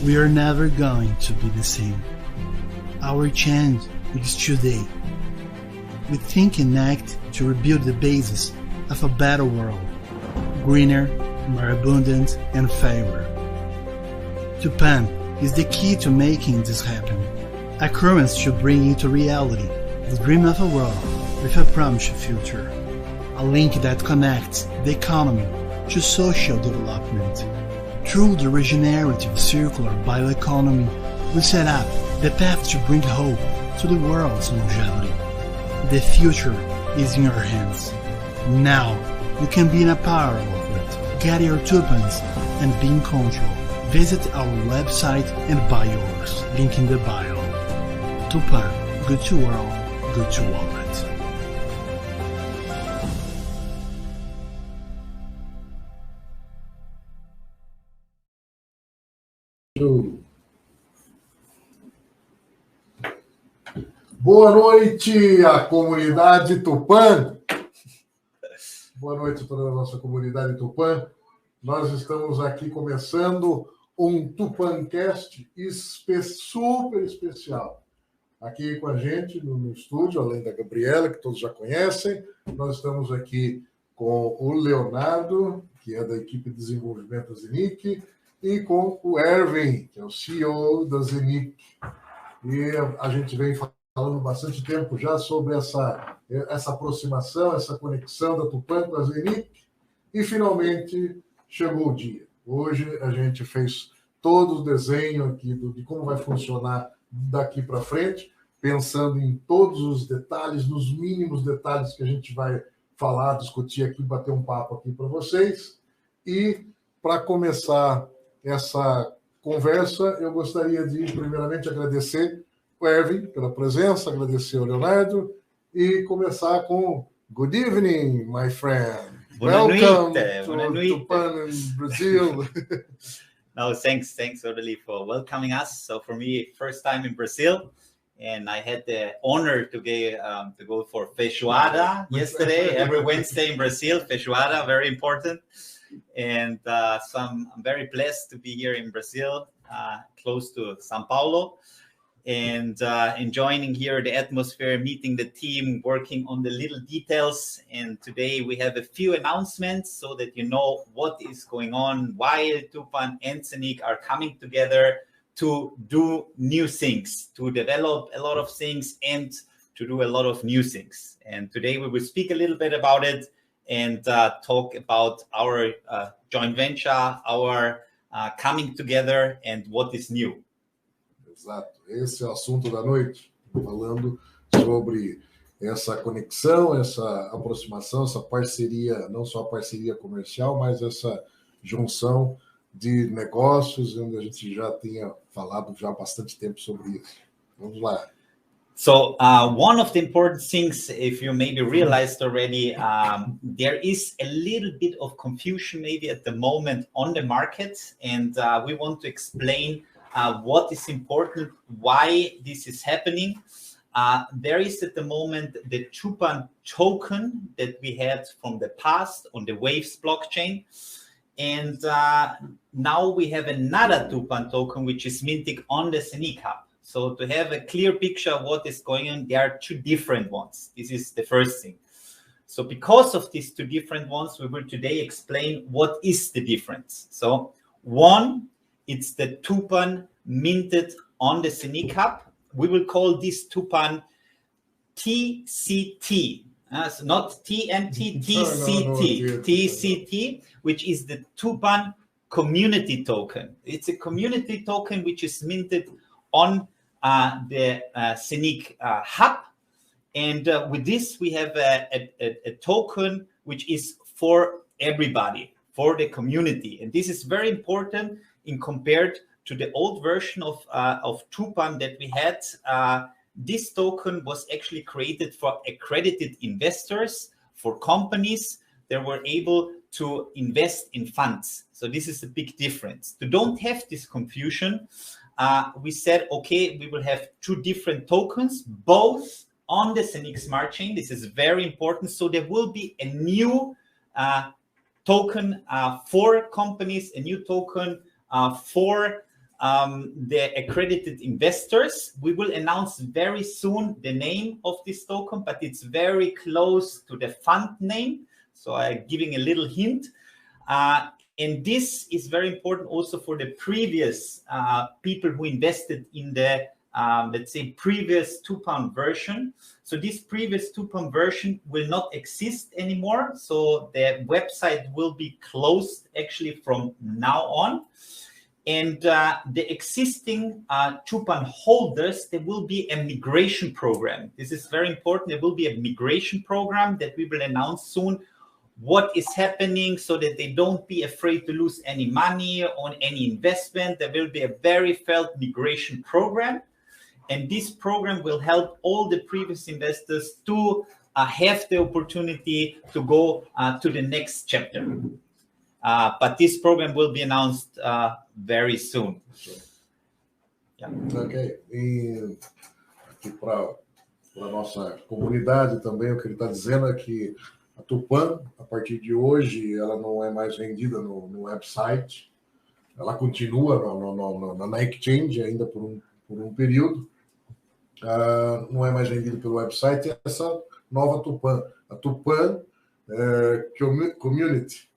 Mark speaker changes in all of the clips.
Speaker 1: We are never going to be the same. Our chance is today. We think and act to rebuild the basis of a better world, greener, more abundant, and fairer. Tupan is the key to making this happen. A current to bring into reality the dream of a world with a promised future. A link that connects the economy to social development. Through the regenerative circular bioeconomy, we set up the path to bring hope to the world's longevity. The future is in your hands. Now, you can be in a power of it. Get your Tupans and be in control. Visit our website and buy yours. Link in the bio. Tupan, good to world, good to wallet.
Speaker 2: Boa noite, a comunidade Tupan. Boa noite a toda a nossa comunidade Tupan. Nós estamos aqui começando um Tupancast super especial. Aqui com a gente no estúdio, além da Gabriela, que todos já conhecem, nós estamos aqui com o Leonardo, que é da equipe de desenvolvimento da ZENIQ, e com o Erwin, que é o CEO da ZENIQ. E a gente vem falando bastante tempo já sobre essa aproximação, essa conexão da Tupan com a ZENIQ, e finalmente chegou o dia. Hoje a gente fez todo o desenho aqui de como vai funcionar daqui para frente, pensando em todos os detalhes, nos mínimos detalhes que a gente vai falar, discutir aqui, bater um papo aqui para vocês. E para começar essa conversa, eu gostaria de, primeiramente, agradecer o Erwin pela presença, agradecer ao Leonardo e começar com Good evening, my friend. Welcome to Tupan in Brazil.
Speaker 3: No, thanks Aureli for welcoming us. So for me, first time in Brazil, and I had the honor to go for feijoada yesterday. Every Wednesday in Brazil, feijoada, very important. And so I'm very blessed to be here in Brazil, close to São Paulo, and enjoying here the atmosphere, meeting the team, working on the little details. And today we have a few announcements so that you know what is going on, why Tupan and ZENIQ are coming together to do new things, to develop a lot of things and to do a lot of new things. And today we will speak a little bit about it and talk about our joint venture, our coming together and what is new.
Speaker 2: Exato. Esse é o assunto da noite, falando sobre essa conexão, essa aproximação, essa parceria, não só a parceria comercial, mas essa junção de negócios, onde a gente já tinha falado já há bastante tempo sobre isso. Vamos lá.
Speaker 3: So one of the important things, if you maybe realized already, there is a little bit of confusion maybe at the moment on the market, and we want to explain what is important, why this is happening. There is at the moment the Tupan token that we had from the past on the Waves blockchain. And now we have another Tupan token, which is minting on the ZENIQ Hub. So to have a clear picture of what is going on, there are two different ones. This is the first thing. So because of these two different ones, we will today explain what is the difference. So one, it's the Tupan minted on the ZENIQ Hub. We will call this Tupan TCT. So not TNT, TCT, TCT, which is the Tupan community token. It's a community token which is minted on the ZENIQ Hub. And with this, we have a token which is for everybody, for the community. And this is very important in compared to the old version of Tupan that we had. This token was actually created for accredited investors, for companies that were able to invest in funds. So this is a big difference. To don't have this confusion, we said, okay, we will have two different tokens, both on the ZENIQ Smart Chain. This is very important. So there will be a new token for companies, a new token for the accredited investors. We will announce very soon the name of this token, but it's very close to the fund name. So I'm giving a little hint. And this is very important also for the previous people who invested in the, let's say, previous Tupan version. So this previous Tupan version will not exist anymore. So the website will be closed actually from now on. And the existing Tupan holders, there will be a migration program. This is very important. There will be a migration program that we will announce soon. What is happening so that they don't be afraid to lose any money on any investment. There will be a very felt migration program. And this program will help all the previous investors to have the opportunity to go to the next chapter. But this program will be announced very soon.
Speaker 2: Yeah. Ok. E aqui para a nossa comunidade também, o que ele está dizendo é que a Tupan, a partir de hoje, ela não é mais vendida no website. Ela continua na exchange ainda por um período. Não é mais vendida pelo website. E essa nova Tupan, a Tupan Community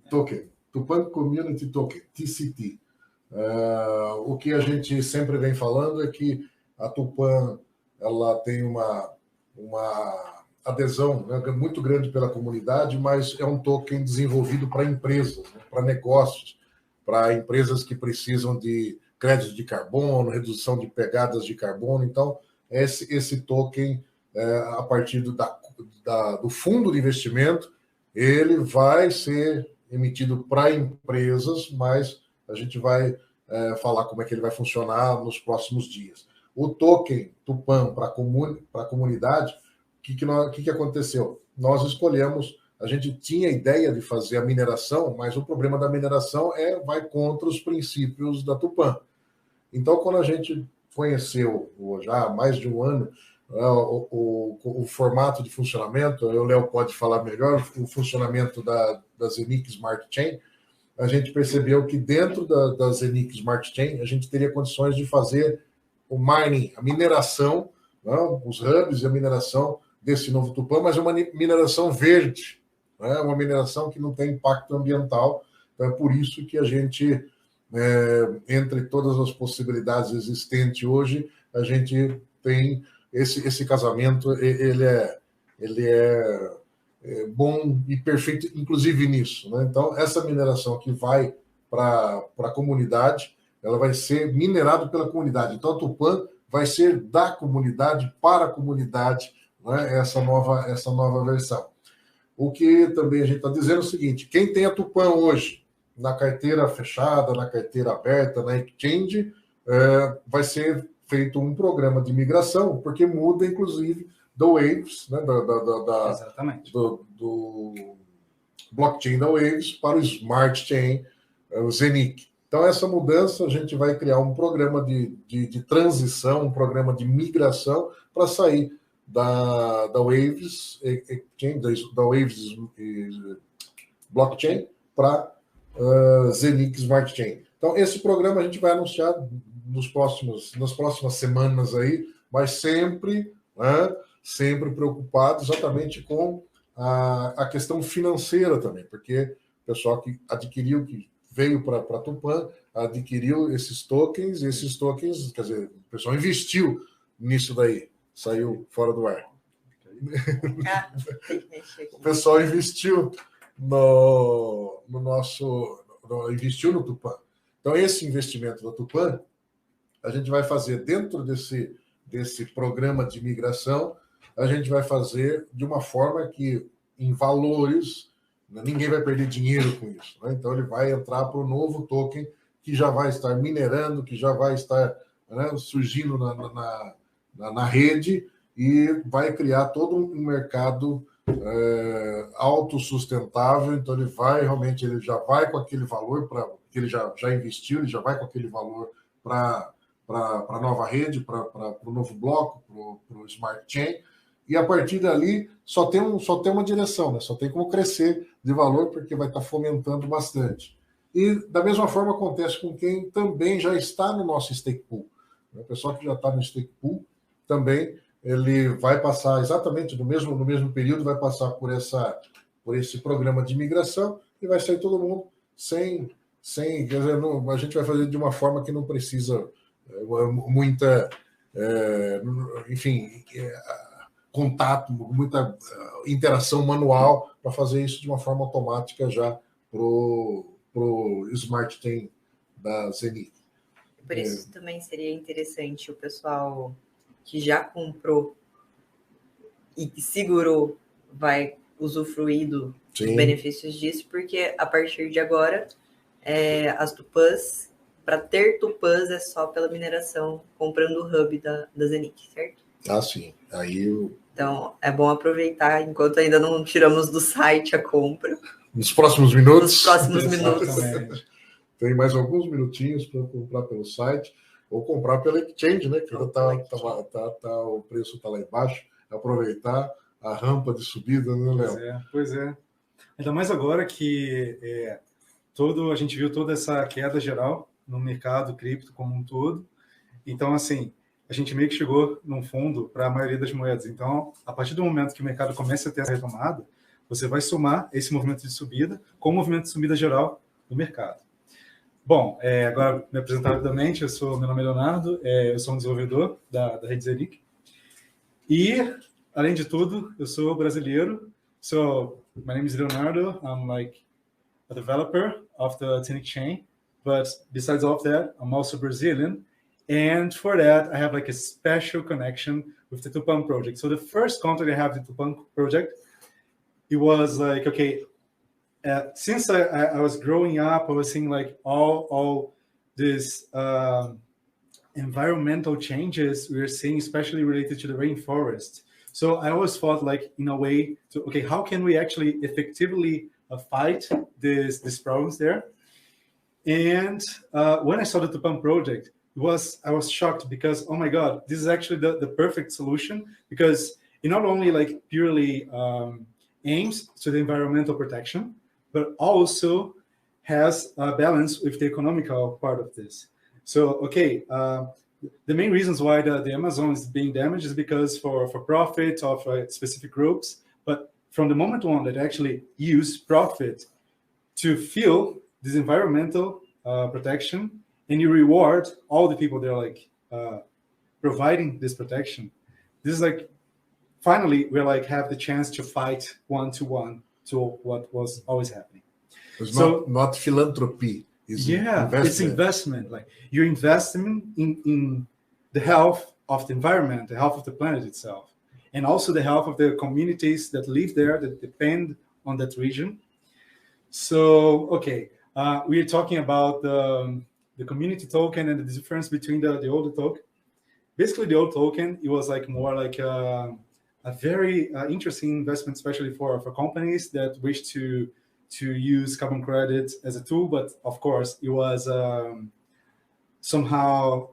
Speaker 2: Token, Tupan Community Token, TCT. O que a gente sempre vem falando é que a Tupan ela tem uma adesão, né, muito grande pela comunidade, mas é um token desenvolvido para empresas, né, para negócios, para empresas que precisam de crédito de carbono, redução de pegadas de carbono. Então, esse token, a partir do fundo de investimento, ele vai ser emitido para empresas, mas a gente vai falar como é que ele vai funcionar nos próximos dias. O token Tupan para a comunidade, o que aconteceu? Nós escolhemos, a gente tinha a ideia de fazer a mineração, mas o problema da mineração vai contra os princípios da Tupan. Então, quando a gente conheceu, já há mais de um ano, o formato de funcionamento, o Léo pode falar melhor, o funcionamento da ZENIQ Smart Chain, a gente percebeu que dentro da ZENIQ Smart Chain, a gente teria condições de fazer o mining, a mineração, não, os hubs e a mineração desse novo Tupan, mas é uma mineração verde, né? Uma mineração que não tem impacto ambiental. Então, é por isso que a gente, entre todas as possibilidades existentes hoje, a gente tem esse casamento, ele é bom e perfeito, inclusive nisso, né? Então, essa mineração que vai para a comunidade, ela vai ser minerada pela comunidade. Então, a Tupan vai ser da comunidade para a comunidade, né? Essa nova versão. O que também a gente está dizendo é o seguinte: quem tem a Tupan hoje na carteira fechada, na carteira aberta, na exchange, vai ser feito um programa de migração, porque muda, inclusive, do Waves, né, do blockchain da Waves para o Smart Chain, o ZENIQ. Então, essa mudança, a gente vai criar um programa de transição, um programa de migração para sair da Waves Exchange, da Waves Blockchain para ZENIQ Smart Chain. Então, esse programa a gente vai anunciar nas próximas semanas aí, mas sempre preocupado exatamente com a questão financeira também, porque o pessoal que adquiriu, que veio para a Tupan, adquiriu esses tokens, quer dizer, o pessoal investiu nisso daí, saiu fora do ar. O pessoal investiu investiu no Tupan. Então, esse investimento da Tupan, a gente vai fazer dentro desse programa de migração, a gente vai fazer de uma forma que, em valores, ninguém vai perder dinheiro com isso, né? Então, ele vai entrar para o novo token que já vai estar minerando, que já vai estar, né, surgindo na rede e vai criar todo um mercado autossustentável. Então, ele já vai com aquele valor, que ele já investiu, ele já vai com aquele valor para a nova rede, para o novo bloco, para o Smart Chain, e a partir dali só tem uma direção, né? Só tem como crescer de valor, porque vai estar fomentando bastante. E da mesma forma acontece com quem também já está no nosso stake pool. O pessoal que já está no stake pool também ele vai passar exatamente no mesmo período, vai passar por esse programa de migração e vai sair todo mundo sem quer dizer, não, a gente vai fazer de uma forma que não precisa muita, enfim, contato, muita interação manual para fazer isso de uma forma automática já pro Smart Chain da ZENIQ.
Speaker 4: Por isso também seria interessante o pessoal que já comprou e que segurou vai usufruir dos benefícios disso, porque a partir de agora as Tupãs, para ter Tupãs é só pela mineração, comprando o hub da ZENIQ, certo?
Speaker 2: Ah, sim.
Speaker 4: Então, é bom aproveitar enquanto ainda não tiramos do site a compra.
Speaker 2: Nos próximos minutos.
Speaker 4: Minutos.
Speaker 2: Tem mais alguns minutinhos para comprar pelo site ou comprar pela exchange, né? Que o preço está lá embaixo. Aproveitar a rampa de subida, né, Léo?
Speaker 5: Pois é. Ainda mais agora que a gente viu toda essa queda geral no mercado cripto como um todo. Então, assim, a gente meio que chegou num fundo para a maioria das moedas. Então, a partir do momento que o mercado começa a ter essa retomada, você vai somar esse movimento de subida com o movimento de subida geral do mercado. Bom, agora me apresentar rapidamente, meu nome é Leonardo, eu sou um desenvolvedor da rede ZENIQ. E, além de tudo, eu sou brasileiro. So, my name is Leonardo. I'm like a developer of the ZENIQ chain. But besides all of that, I'm also Brazilian. And for that, I have like a special connection with the Tupan project. So the first contact I have with the Tupan project, it was like, okay, since I was growing up, I was seeing like all these environmental changes we are seeing, especially related to the rainforest. So I always thought like in a way to, okay, how can we actually effectively fight these problems there? And when I saw the Tupan project, I was shocked because, oh my God, this is actually the perfect solution, because it not only like purely aims to the environmental protection, but also has a balance with the economical part of this. So, okay, the main reasons why the Amazon is being damaged is because for profit of specific groups, but from the moment on that actually use profit to fuel this environmental protection, and you reward all the people that are like providing this protection, this is like, finally, we're like have the chance to fight one-to-one to what was always happening.
Speaker 2: It's not philanthropy. It's investment.
Speaker 5: It's investment. Like you're investing in the health of the environment, the health of the planet itself, and also the health of the communities that live there, that depend on that region. So, okay, we are talking about the community token and the difference between the old token. Basically, the old token, it was like more like a very interesting investment, especially for companies that wish to use carbon credits as a tool. But of course, it was somehow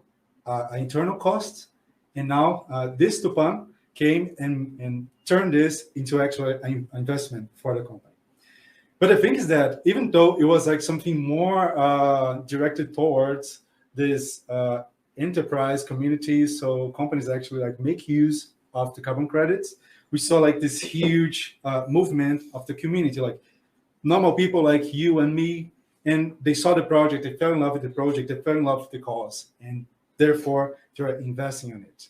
Speaker 5: an internal cost. And now this Tupan came and turned this into actually an investment for the company. But the thing is that even though it was like something more directed towards this enterprise community, so companies actually like make use of the carbon credits, we saw like this huge movement of the community, like normal people like you and me, and they saw the project, they fell in love with the project, they fell in love with the cause, and therefore they're investing in it.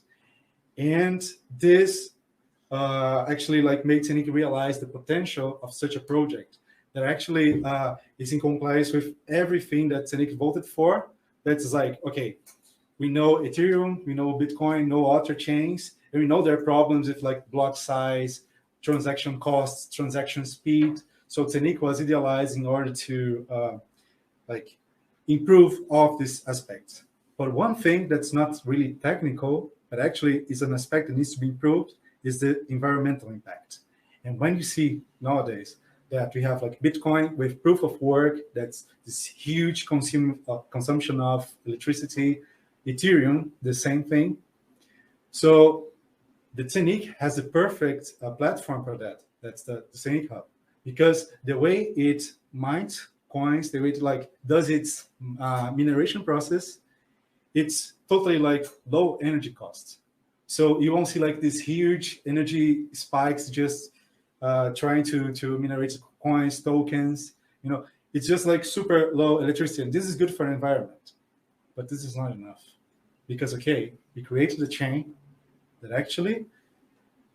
Speaker 5: And this actually like made ZENIQ realize the potential of such a project that actually is in compliance with everything that ZENIQ voted for. That's like, okay, we know Ethereum, we know Bitcoin, no other chains, and we know there are problems with like block size, transaction costs, transaction speed. So ZENIQ was idealized in order to like improve all of these aspects. But one thing that's not really technical, but actually is an aspect that needs to be improved, is the environmental impact. And when you see nowadays that we have like Bitcoin with proof of work, that's this huge consumption of electricity, Ethereum, the same thing. So the ZENIQ has the perfect platform for that. That's the ZENIQ Hub. Because the way it mines coins, the way it like does its mineration process, it's totally like low energy costs. So you won't see like these huge energy spikes just trying to minerate coins, tokens. You know, it's just like super low electricity. And this is good for the environment. But this is not enough. Because, okay, we created a chain that actually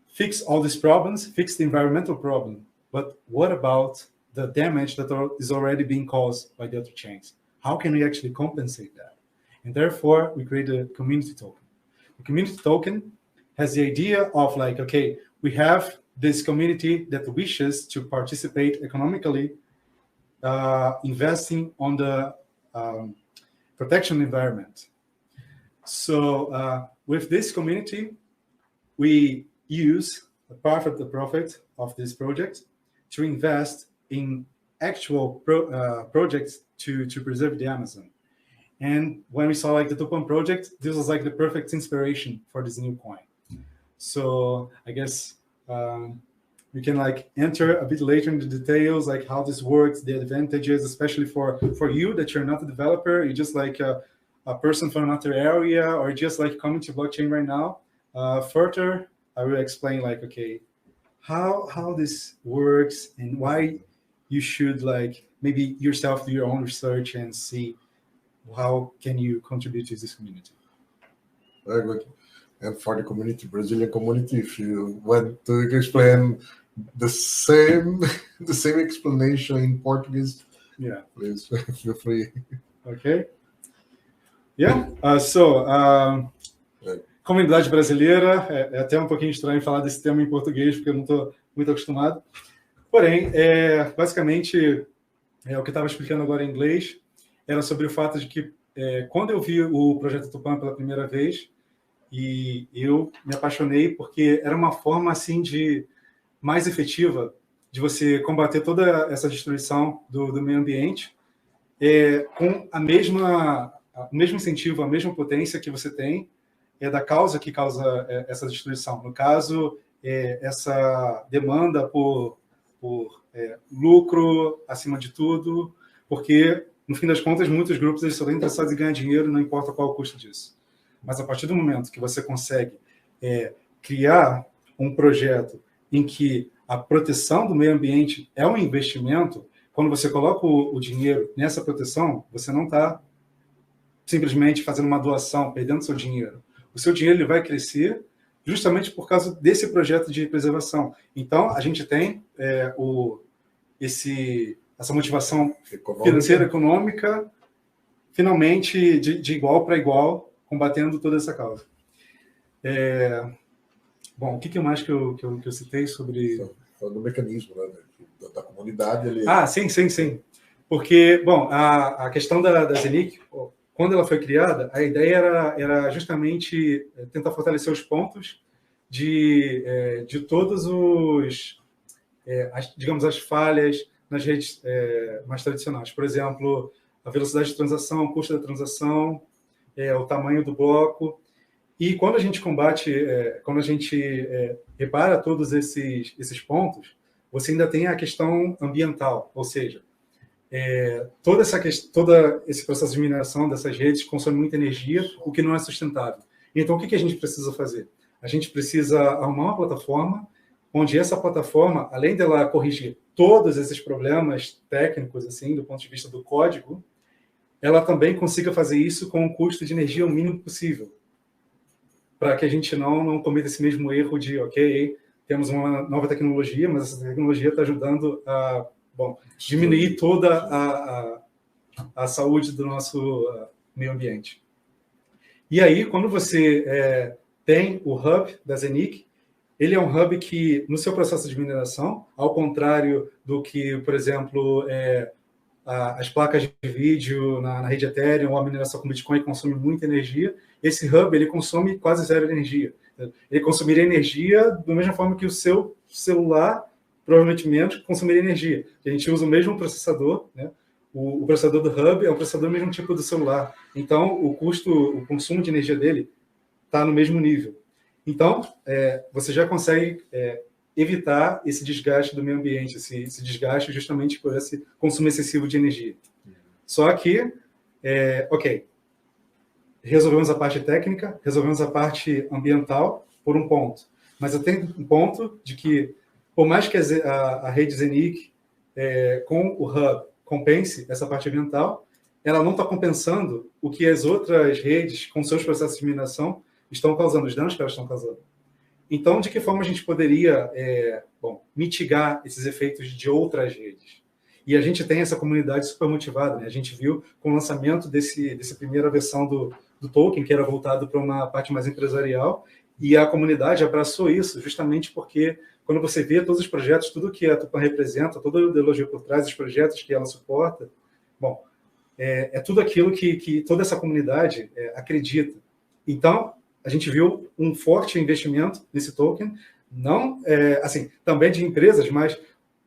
Speaker 5: fix all these problems, fix the environmental problem. But what about the damage that is already being caused by the other chains? How can we actually compensate that? And therefore, we create a community token. The community token has the idea of like, okay, we have this community that wishes to participate economically, investing on the protection environment. So with this community, we use a part of the profit of this project to invest in actual projects to preserve the Amazon. And when we saw like the Tupan project, this was like the perfect inspiration for this new coin. So I guess we can like enter a bit later in the details, like how this works, the advantages, especially for you that you're not a developer, you're just like a person from another area, or just like coming to blockchain right now. Further, I will explain like, okay, how this works and why you should like maybe yourself do your own research and see how can you contribute to this community.
Speaker 2: Very good. And for the community, Brazilian community, if you want to explain the same explanation in Portuguese,
Speaker 5: yeah,
Speaker 2: please feel free.
Speaker 5: Okay. Yeah. Comunidade brasileira, é até um pouquinho estranho falar desse tema em português, porque eu não estou muito acostumado. Porém, basicamente, o que eu estava explicando agora em inglês era sobre o fato de que quando eu vi o projeto Tupan pela primeira vez, e eu me apaixonei porque era uma forma assim de mais efetiva de você combater toda essa destruição do meio ambiente com o mesmo incentivo, a mesma potência que você tem da causa que causa essa destruição. No caso, essa demanda por lucro acima de tudo, porque, no fim das contas, muitos grupos eles só estão interessados em ganhar dinheiro, não importa qual o custo disso. Mas, a partir do momento que você consegue criar um projeto em que a proteção do meio ambiente é um investimento, quando você coloca o dinheiro nessa proteção, você não está simplesmente fazendo uma doação, perdendo seu dinheiro. O seu dinheiro ele vai crescer justamente por causa desse projeto de preservação. Então, a gente tem essa motivação financeira, econômica, finalmente de igual para igual, combatendo toda essa causa. Bom, o que mais que eu citei sobre...
Speaker 2: Do mecanismo, né, da comunidade.
Speaker 5: Sim. Porque, bom, a questão da ZENIQ, quando ela foi criada, a ideia era justamente tentar fortalecer os pontos de todos digamos, as falhas nas redes mais tradicionais. Por exemplo, a velocidade de transação, o custo da transação, o tamanho do bloco. E quando a gente combate, quando a gente repara todos esses pontos, você ainda tem a questão ambiental, ou seja, todo esse processo de mineração dessas redes consome muita energia, o que não é sustentável. Então, o que a gente precisa fazer? A gente precisa arrumar uma plataforma onde essa plataforma, além dela corrigir todos esses problemas técnicos, assim, do ponto de vista do código, ela também consiga fazer isso com um custo de energia o mínimo possível, para que a gente não cometa esse mesmo erro de, ok, temos uma nova tecnologia, mas essa tecnologia está ajudando a diminuir toda a saúde do nosso meio ambiente. E aí, quando você tem o Hub da ZENIQ, ele é um hub que, no seu processo de mineração, ao contrário do que, por exemplo, as placas de vídeo na rede Ethereum ou a mineração com Bitcoin consome muita energia, esse hub ele consome quase zero energia. Ele consumiria energia da mesma forma que o seu celular, provavelmente menos, consumiria energia. A gente usa o mesmo processador, né? O processador do hub é um processador do mesmo tipo do celular. Então, o consumo de energia dele está no mesmo nível. Então, você já consegue evitar esse desgaste do meio ambiente, esse desgaste justamente por esse consumo excessivo de energia. Só que, ok, resolvemos a parte técnica, resolvemos a parte ambiental por um ponto. Mas eu tenho um ponto de que, por mais que a rede ZENIQ, com o Hub, compense essa parte ambiental, ela não está compensando o que as outras redes, com seus processos de mineração, estão causando, os danos que elas estão causando. Então, de que forma a gente poderia mitigar esses efeitos de outras redes? E a gente tem essa comunidade super motivada, né? A gente viu com o lançamento dessa primeira versão do token, que era voltado para uma parte mais empresarial, e a comunidade abraçou isso, justamente porque quando você vê todos os projetos, tudo que a Tupan representa, toda a ideologia por trás dos projetos que ela suporta, é tudo aquilo que toda essa comunidade acredita. Então, a gente viu um forte investimento nesse token, não também de empresas, mas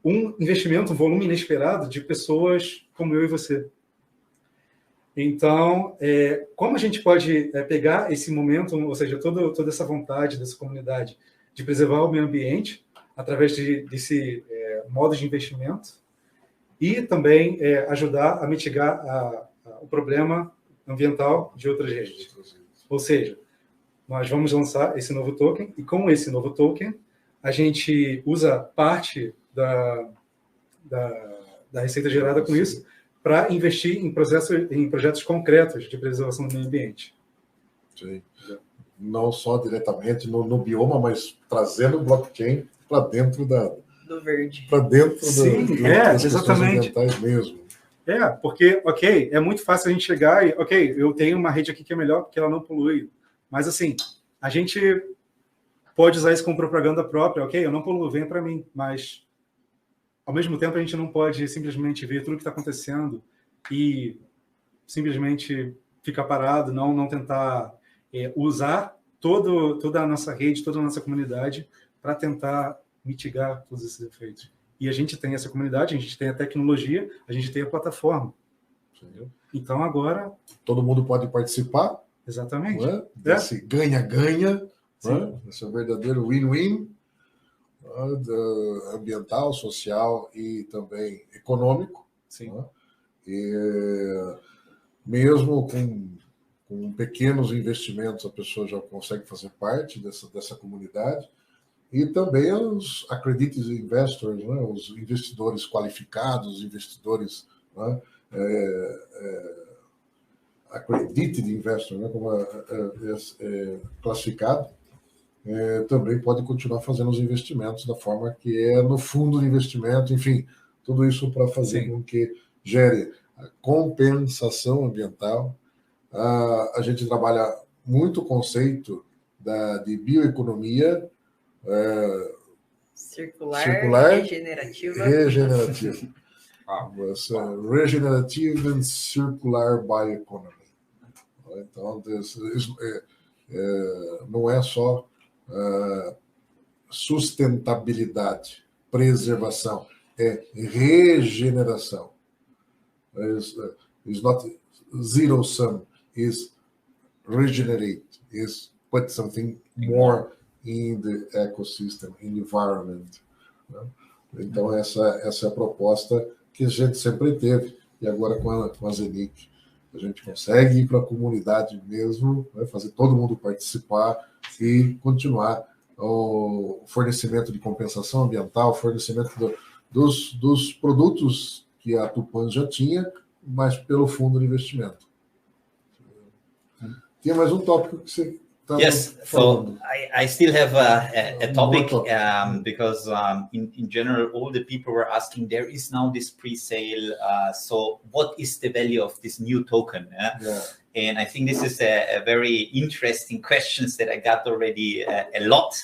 Speaker 5: um investimento, um volume inesperado de pessoas como eu e você. Então, como a gente pode pegar esse momento, ou seja, toda essa vontade dessa comunidade de preservar o meio ambiente através desse modo de investimento e também ajudar a mitigar o problema ambiental de outras redes. Ou seja, nós vamos lançar esse novo token e com esse novo token a gente usa parte da receita gerada com isso para investir em projetos concretos de preservação do meio ambiente.
Speaker 2: Sim. Não só diretamente no bioma, mas trazendo o blockchain para dentro
Speaker 4: do verde.
Speaker 2: Para dentro das
Speaker 5: exatamente.
Speaker 2: questões ambientais mesmo.
Speaker 5: Porque, é muito fácil a gente chegar e, eu tenho uma rede aqui que é melhor porque ela não polui. Mas, assim, a gente pode usar isso como propaganda própria. Eu não poluo, venha para mim. Mas, ao mesmo tempo, a gente não pode simplesmente ver tudo o que está acontecendo e simplesmente ficar parado, não tentar usar toda a nossa rede, toda a nossa comunidade para tentar mitigar todos esses efeitos. E a gente tem essa comunidade, a gente tem a tecnologia, a gente tem a plataforma. Entendeu? Então, agora...
Speaker 2: Todo mundo pode participar.
Speaker 5: Exatamente.
Speaker 2: Desse ganha-ganha, esse é o verdadeiro win-win, ambiental, social e também econômico.
Speaker 5: Sim.
Speaker 2: E mesmo com pequenos investimentos, a pessoa já consegue fazer parte dessa comunidade. E também os accredited investors, os investidores qualificados, investidores accredited investor, como classificado, também pode continuar fazendo os investimentos da forma que é no fundo de investimento, enfim, tudo isso para fazer com que gere a compensação ambiental. A gente trabalha muito o conceito de bioeconomia
Speaker 4: circular, regenerativa.
Speaker 2: Regenerative and Circular Bioeconomy. Então, não é só sustentabilidade, preservação, é regeneração. It's not zero sum, it's regenerate, is put something more in the ecosystem, in the environment. Então, essa é a proposta que a gente sempre teve, e agora com a ZENIQ a gente consegue ir para a comunidade mesmo, fazer todo mundo participar e continuar o fornecimento de compensação ambiental, fornecimento dos produtos que a Tupan já tinha, mas pelo fundo de investimento. Tinha mais um tópico que você...
Speaker 3: Yes, so I still have a topic because in general, all the people were asking, there is now this pre-sale, so what is the value of this new token? Yeah. And I think this is a very interesting questions that I got already a lot.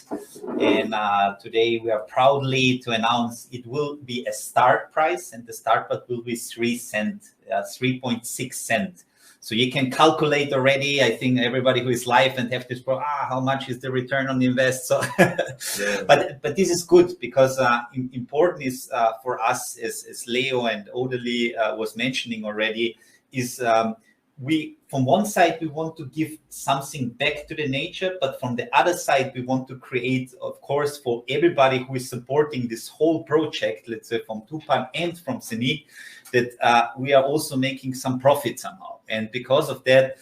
Speaker 3: And today we are proudly to announce it will be a start price, and the start price will be 3.6 cents. So you can calculate already. I think everybody who is live and have this, how much is the return on the invest? So, but this is good because important is for us, as Leo and Odeli was mentioning already, is we, from one side, we want to give something back to the nature, but from the other side, we want to create, of course, for everybody who is supporting this whole project, let's say from Tupan and from ZENIQ, that we are also making some profit somehow. And because of that,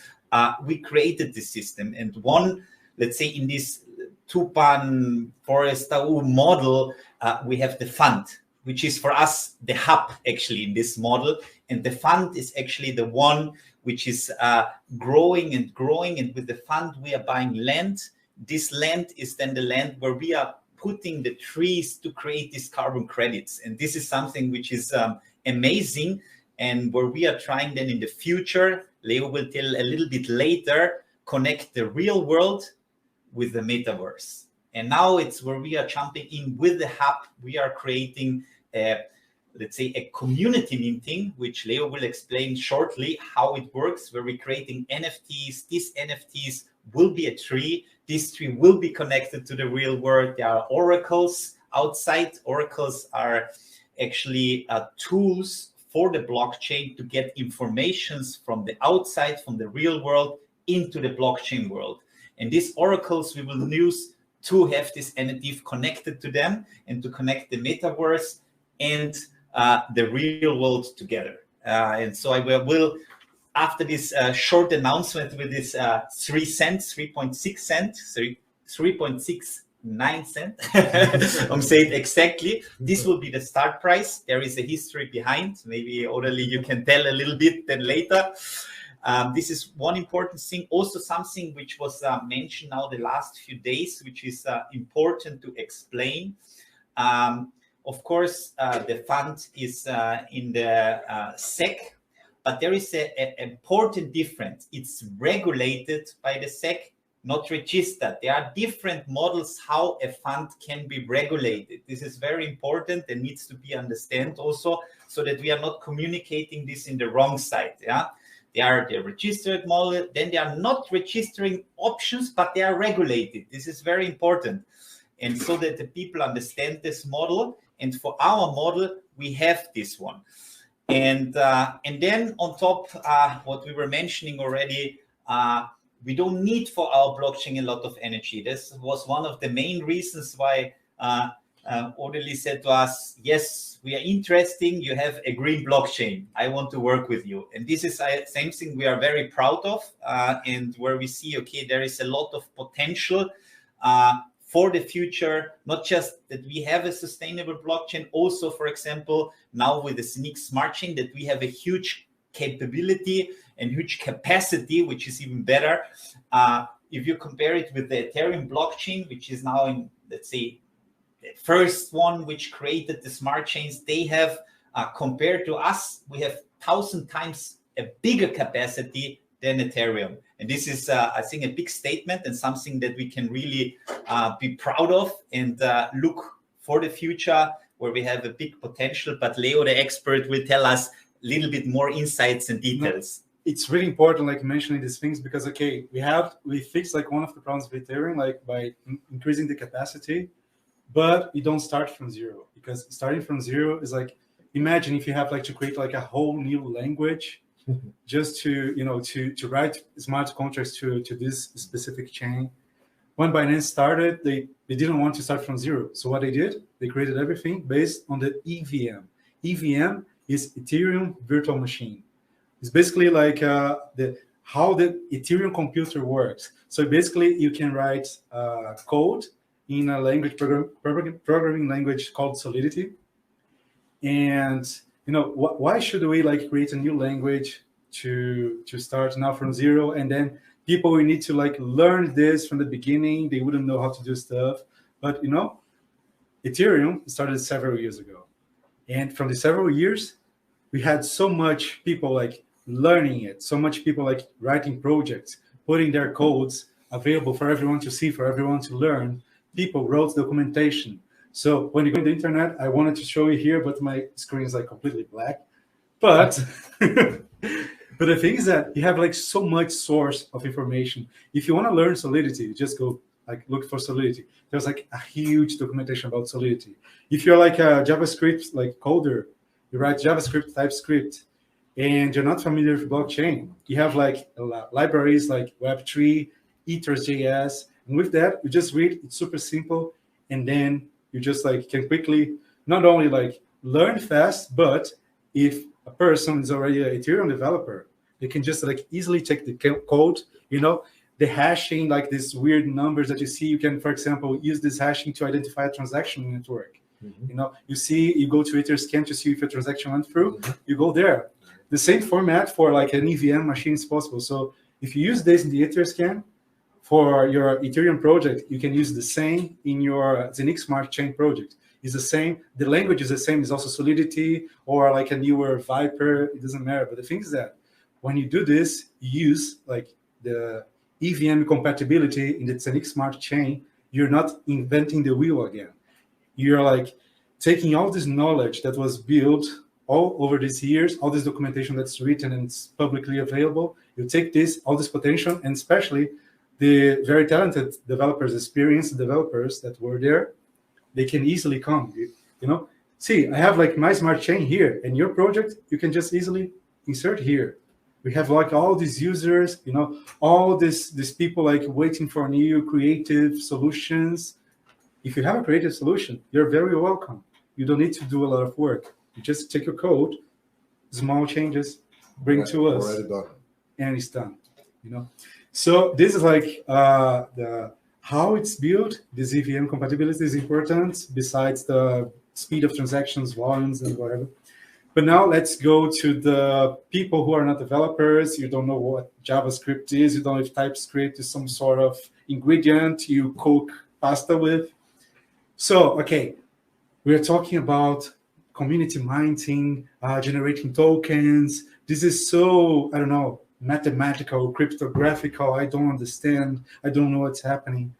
Speaker 3: we created this system. And one, let's say in this Tupan Forestau model, we have the fund, which is for us the hub actually in this model. And the fund is actually the one which is growing and growing. And with the fund, we are buying land. This land is then the land where we are putting the trees to create these carbon credits. And this is something which is amazing, and where we are trying then in the future, Leo will tell a little bit later, connect the real world with the metaverse. And now it's where we are jumping in with the hub. We are creating let's say a community minting, which Leo will explain shortly how it works, where we're creating NFTs. These NFTs will be a tree. This tree will be connected to the real world. There are oracles outside. Oracles are actually tools for the blockchain to get informations from the outside, from the real world, into the blockchain world. And these oracles we will use to have this NFT connected to them and to connect the metaverse and the real world together. And so I will after this short announcement with this 3 cents, 3.6 cents, 3.69 cents, I'm saying exactly, this will be the start price. There is a history behind. Maybe orally you can tell a little bit then later. This is one important thing. Also something which was mentioned now the last few days, which is important to explain. Of course, the fund is in the SEC, but there is an important difference. It's regulated by the SEC, not registered. There are different models how a fund can be regulated. This is very important and needs to be understood also, so that we are not communicating this in the wrong side. Yeah, they are the registered model. Then they are not registering options, but they are regulated. This is very important, and so that the people understand this model. And for our model, we have this one. And then on top, what we were mentioning already, we don't need for our blockchain a lot of energy. This was one of the main reasons why Audely said to us, yes, we are interesting. You have a green blockchain. I want to work with you. And this is something we are very proud of, and where we see, okay, there is a lot of potential for the future, not just that we have a sustainable blockchain, also, for example, now with the ZENIQ Smart Chain, that we have a huge capability and huge capacity, which is even better. If you compare it with the Ethereum blockchain, which is now in, let's say, the first one which created the smart chains, they have, compared to us, we have 1,000 times a bigger capacity than Ethereum. And this is, I think, a big statement and something that we can really be proud of and look for the future, where we have a big potential. But Leo, the expert, will tell us a little bit more insights and details.
Speaker 5: It's really important, like mentioning these things, because, okay, we fixed like one of the problems with Ethereum, like by increasing the capacity, but we don't start from zero, because starting from zero is like, imagine if you have like to create like a whole new language just to, you know, to write smart contracts to this specific chain. When Binance started, they didn't want to start from zero. So what they did, they created everything based on the EVM. EVM is Ethereum Virtual Machine. It's basically like how the Ethereum computer works. So basically, you can write code in a language programming language called Solidity. And you know, why should we like create a new language to start now from zero? And then people will need to like learn this from the beginning. They wouldn't know how to do stuff. But you know, Ethereum started several years ago, and from the several years, we had so much people like learning it, so much people like writing projects, putting their codes available for everyone to see, for everyone to learn. People wrote documentation. So when you go to the internet, I wanted to show you here, but my screen is like completely black. But but the thing is that you have like so much source of information. If you want to learn Solidity, you just go like look for Solidity. There's like a huge documentation about Solidity. If you're like a JavaScript like coder, you write JavaScript, TypeScript, and you're not familiar with blockchain, you have like libraries like Web3, Ethers.js, and with that, you just read, it's super simple, and then you just like can quickly not only like learn fast, but if a person is already an Ethereum developer, they can just like easily check the code, you know, the hashing, like these weird numbers that you see. You can, for example, use this hashing to identify a transaction network. You know, you go to Etherscan to see if a transaction went through, you go there. The same format for like an EVM machine is possible. So if you use this in the Etherscan for your Ethereum project, you can use the same in your ZENIQ Smart Chain project. It's the same. The language is the same. It's also Solidity or like a newer Viper. It doesn't matter. But the thing is that when you do this, you use like the EVM compatibility in the ZENIQ Smart Chain. You're not inventing the wheel again. You're like taking all this knowledge that was built all over these years, all this documentation that's written and it's publicly available. You take this, all this potential, and especially the very talented developers, experienced developers that were there, they can easily come, you know. See, I have like my smart chain here, and your project, you can just easily insert here. We have like all these users, you know, all these people like waiting for new creative solutions. If you have a creative solution, you're very welcome. You don't need to do a lot of work. You just take your code, small changes, bring to us,
Speaker 2: already done,
Speaker 5: and it's done. You know, so this is like how it's built. This EVM compatibility is important. Besides the speed of transactions, volumes, and whatever. But now let's go to the people who are not developers. You don't know what JavaScript is. You don't know if TypeScript is some sort of ingredient you cook pasta with. So, okay, we're talking about community mining, generating tokens. This is so, I don't know, mathematical, cryptographical. I don't understand. I don't know what's happening.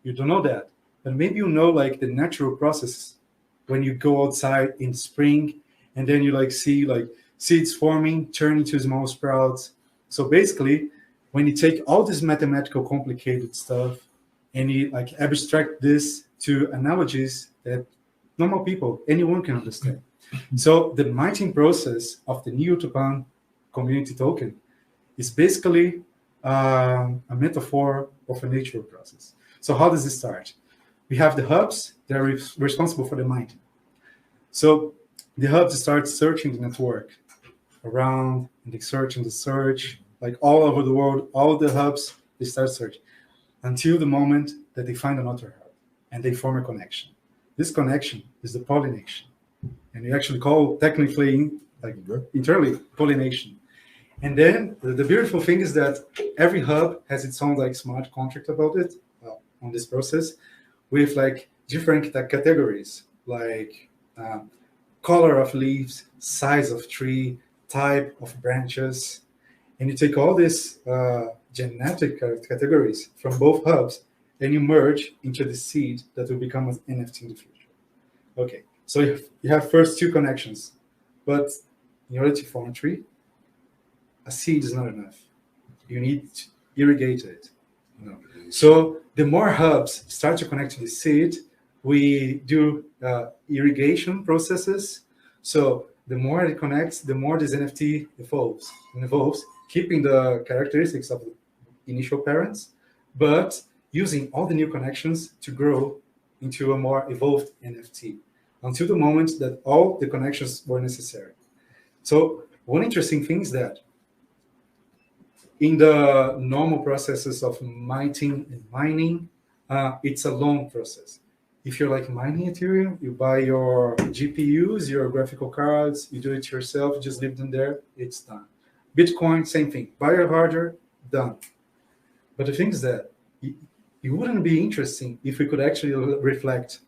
Speaker 5: You don't know that. But maybe you know like the natural process when you go outside in spring and then you like see like seeds forming, turn into small sprouts. So basically, when you take all this mathematical complicated stuff and you like abstract this to analogies that normal people, anyone can understand. So the mining process of the new Tupan community token is basically a metaphor of a natural process. So how does it start? We have the hubs that are responsible for the mining. So the hubs start searching the network around, and they search and they search, like all over the world, all the hubs, they start searching until the moment that they find another hub and they form a connection. This connection is the pollination. And we actually call technically, like internally, pollination. And then the beautiful thing is that every hub has its own like smart contract about it, on this process, with like different categories, like color of leaves, size of tree, type of branches. And you take all these genetic categories from both hubs and you merge into the seed that will become an NFT in the future. Okay, so you have first two connections, but in order to form a tree, a seed is not enough. You need to irrigate it. You know? So the more hubs start to connect to the seed, we do irrigation processes. So the more it connects, the more this NFT evolves, keeping the characteristics of the initial parents, but using all the new connections to grow into a more evolved NFT until the moment that all the connections were necessary. So one interesting thing is that in the normal processes of mining and mining, it's a long process. If you're like mining Ethereum, you buy your GPUs, your graphical cards, you do it yourself, you just leave them there, it's done. Bitcoin, same thing. Buy your hardware, done. But the thing is that it wouldn't be interesting if we could actually reflect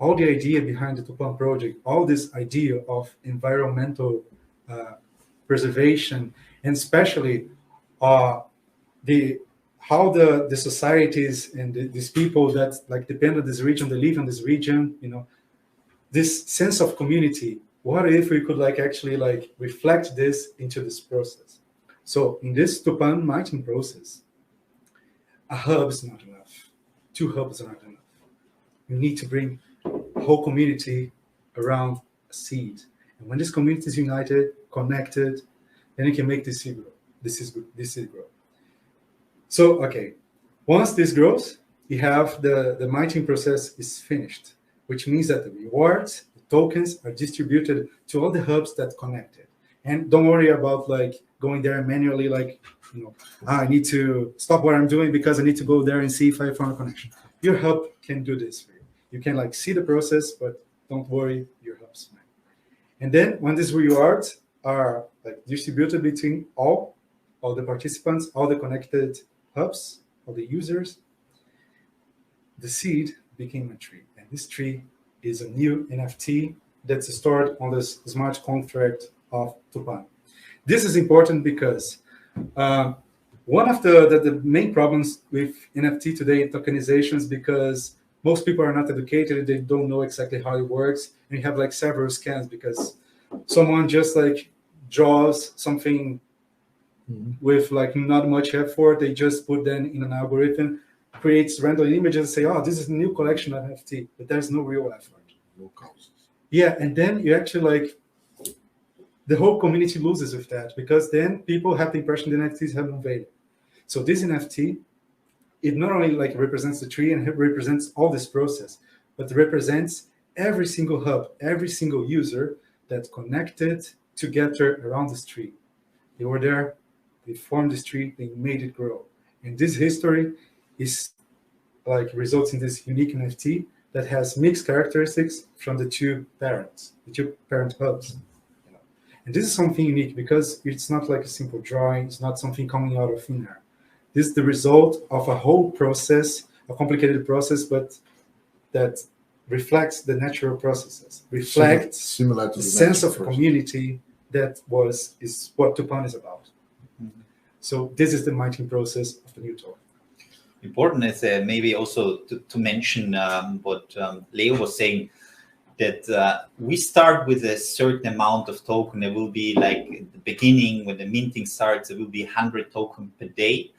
Speaker 5: all the idea behind the Tupan project, all this idea of environmental preservation, and especially how the societies and these people that like depend on this region, they live in this region, you know, this sense of community. What if we could like actually like reflect this into this process? So in this Tupan mining process, a hub is not enough. 2 hubs are not enough. You need to bring a whole community around a seed. And when this community is united, connected, then you can make this seed grow. This seed grow. So, okay, once this grows, you have the mining process is finished, which means that the rewards, the tokens are distributed to all the hubs that connected. And don't worry about like going there manually, like, I need to stop what I'm doing because I need to go there and see if I found a connection. Your hub can do this for you. You can like see the process, but don't worry, your hub's fine. And then when these rewards are like distributed between all the participants, all the connected hubs, all the users, the seed became a tree. And this tree is a new NFT that's stored on this smart contract of Tupan. This is important because one of the main problems with NFT today, tokenizations, because most people are not educated, they don't know exactly how it works, and you have like several scams because someone just like draws something with like not much effort, they just put them in an algorithm, creates random images and say, oh, this is a new collection of NFT, but there's no real effort.
Speaker 2: No causes. Yeah,
Speaker 5: and then you actually like, the whole community loses with that because then people have the impression the NFTs have no value. So this NFT, it not only like represents the tree and it represents all this process, but it represents every single hub, every single user that connected together around this tree. They were there, they formed this tree, they made it grow. And this history is like results in this unique NFT that has mixed characteristics from the two parent hubs. And this is something unique because it's not like a simple drawing, it's not something coming out of thin air. This is the result of a whole process, a complicated process, but that reflects the natural processes, reflects
Speaker 2: similar to
Speaker 5: the sense of community that is what Tupan is about. So this is the mining process of the new token.
Speaker 3: Important is maybe also to mention what Leo was saying, that we start with a certain amount of token. It will be like at the beginning when the minting starts, it will be 100 tokens per day.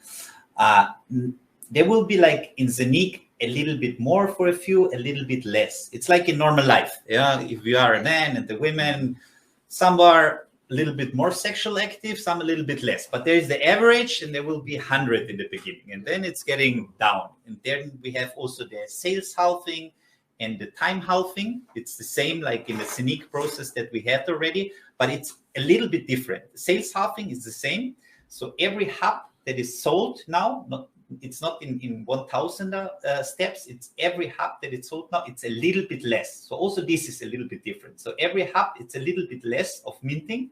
Speaker 3: There will be like in ZENIQ a little bit more for a few, a little bit less. It's like in normal life. Yeah, if you are a man and the women, some are a little bit more sexual active, some a little bit less. But there is the average, and there will be 100 in the beginning, and then it's getting down. And then we have also the sales halving and the time halving. It's the same like in the ZENIQ process that we had already, but it's a little bit different. The sales halving is the same. So every hub that is sold now, it's not in 1,000 steps. It's every hub that is sold now, it's a little bit less. So also this is a little bit different. So every hub, it's a little bit less of minting.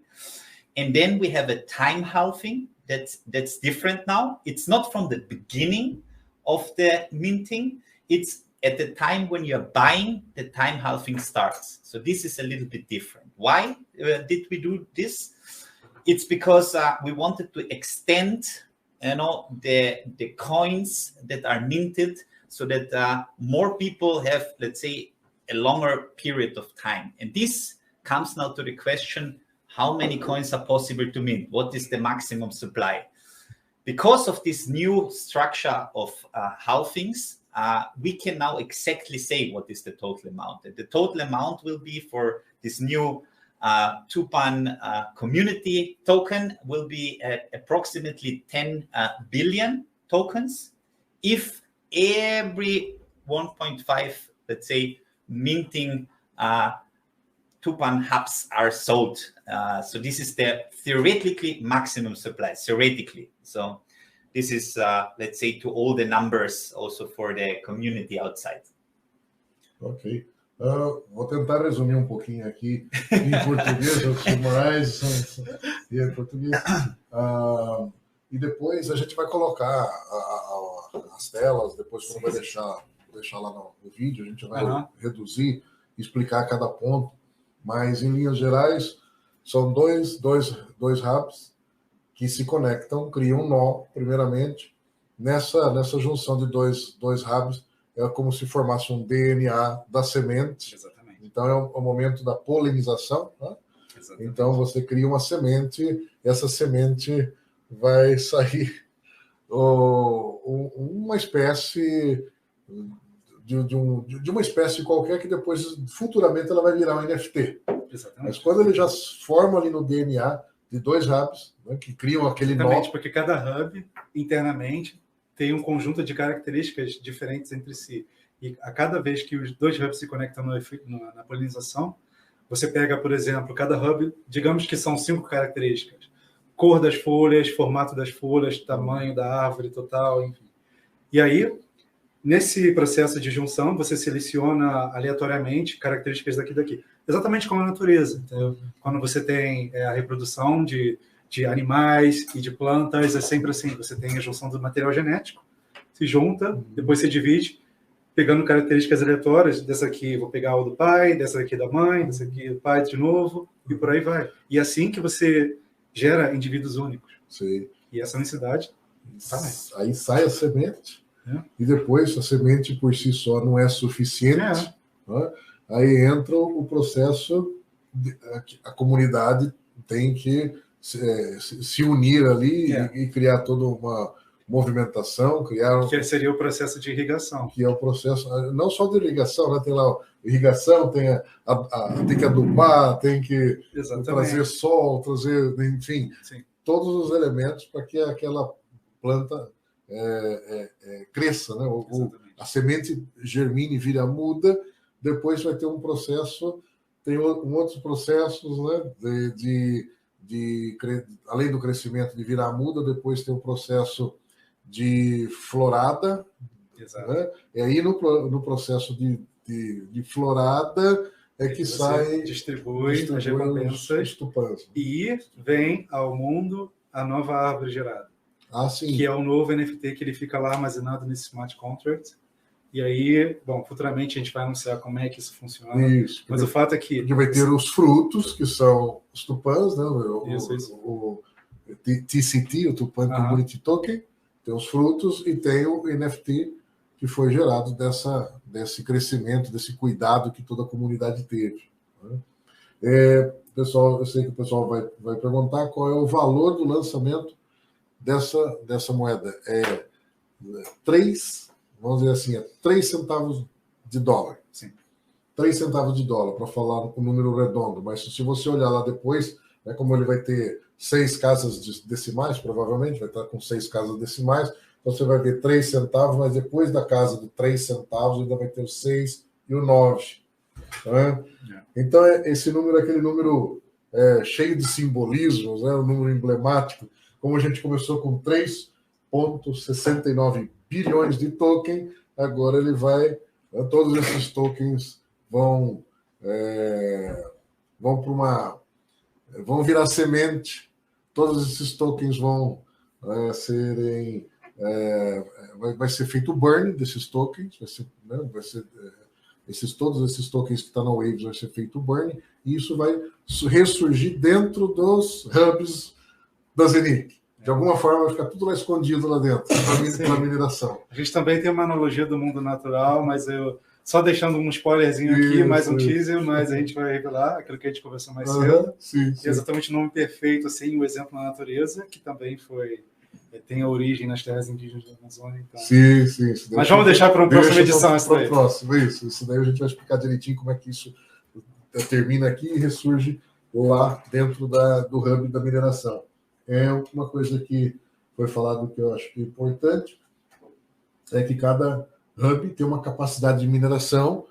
Speaker 3: And then we have a time halving that's different now. It's not from the beginning of the minting. It's at the time when you're buying, the time halving starts. So this is a little bit different. Why did we do this? It's because we wanted to extend the coins that are minted so that more people have, let's say, a longer period of time. And this comes now to the question, how many coins are possible to mint? What is the maximum supply? Because of this new structure of halvings, we can now exactly say what is the total amount. And the total amount will be for this new Tupan community token will be at approximately 10 billion tokens. If every 1.5, let's say, minting Tupan hubs are sold. So this is the theoretically maximum supply, theoretically. So this is, let's say, to all the numbers also for the community outside.
Speaker 2: Ok. Vou tentar resumir um pouquinho aqui em português, eu summarize em português. E depois a gente vai colocar as telas, depois você vai deixar lá no vídeo, a gente vai reduzir, explicar cada ponto. Mas, em linhas gerais, são dois hubs que se conectam, criam um nó, primeiramente. Nessa junção de dois hubs, é como se formasse um DNA da semente. Exatamente. Então, é o momento da polinização. Né? Então, você cria uma semente, essa semente vai sair uma espécie de uma espécie qualquer que depois, futuramente, ela vai virar um NFT. Exatamente. Mas quando ele já forma ali no DNA, de 2 hubs, né, que criam aquele nó.
Speaker 5: Exatamente, porque cada hub, internamente, tem um conjunto de características diferentes entre si. E a cada vez que os 2 hubs se conectam na polinização, você pega, por exemplo, cada hub, digamos que são 5 características. Cor das folhas, formato das folhas, tamanho da árvore total, enfim. E aí, nesse processo de junção, você seleciona aleatoriamente características daqui. Exatamente como a natureza. Entendeu? Quando você tem a reprodução de animais e de plantas, é sempre assim. Você tem a junção do material genético, se junta, depois se divide, pegando características aleatórias. Dessa aqui vou pegar o do pai, dessa aqui da mãe, dessa aqui do pai de novo, e por aí vai. E assim que você gera indivíduos únicos.
Speaker 2: Sim.
Speaker 5: E essa unicidade sai.
Speaker 2: Aí sai a semente, e depois a semente por si só não é suficiente. Né? Aí entra o processo, a comunidade tem que se unir ali e criar toda uma movimentação,
Speaker 5: que seria o processo de irrigação.
Speaker 2: Que é o processo, não só de irrigação, né? Tem lá irrigação, tem que adubar, tem que trazer sol, trazer, enfim, todos os elementos para que aquela planta cresça, né? A semente germine, vira muda, depois vai ter um processo, tem outros processos, né? Além do crescimento de virar muda, depois tem o processo de florada, né? E aí no processo de florada é que
Speaker 5: distribui as recompensas e vem ao mundo a nova árvore gerada.
Speaker 2: Sim.
Speaker 5: Que é o novo NFT que ele fica lá armazenado nesse smart contract. E aí, bom, futuramente a gente vai anunciar como é que isso funciona.
Speaker 2: Isso.
Speaker 5: Mas o fato é que...
Speaker 2: Porque vai ter os frutos, que são os tupãs, né? O TCT, o Tupan Community Token, tem os frutos e tem o NFT que foi gerado desse crescimento, desse cuidado que toda a comunidade teve. Né? Pessoal, eu sei que o pessoal vai perguntar qual é o valor do lançamento dessa moeda. 3 centavos de dólar.
Speaker 5: Sim.
Speaker 2: 3 centavos de dólar, para falar um número redondo. Mas se você olhar lá depois, né, como ele vai ter 6 casas decimais, provavelmente, vai estar com 6 casas decimais, então você vai ver 3 centavos, mas depois da casa de 3 centavos ainda vai ter o 6 e o 9. Né? Então, esse número é aquele número cheio de simbolismos, né, um número emblemático. Como a gente começou com 3,69 bilhões de token, agora ele vai... Todos esses tokens vão virar semente, todos esses tokens vão vai ser feito burn desses tokens, todos esses tokens que estão na Waves vai ser feito burn, e isso vai ressurgir dentro dos hubs da ZENIQ. De alguma forma vai ficar tudo lá escondido lá dentro, para mineração.
Speaker 5: A gente também tem uma analogia do mundo natural, mas eu só deixando um spoilerzinho aqui, mais um teaser, mas a gente vai revelar aquilo que a gente conversou mais cedo.
Speaker 2: Sim.
Speaker 5: Exatamente o nome perfeito, assim, o exemplo na natureza, que também tem a origem nas terras indígenas da Amazônia. Então...
Speaker 2: Sim.
Speaker 5: Mas vamos deixar para uma próxima edição.
Speaker 2: Isso daí a gente vai explicar direitinho como é que isso termina aqui e ressurge lá dentro do hub da mineração. Uma coisa que foi falado que eu acho que é importante é que cada hub tem uma capacidade de mineração.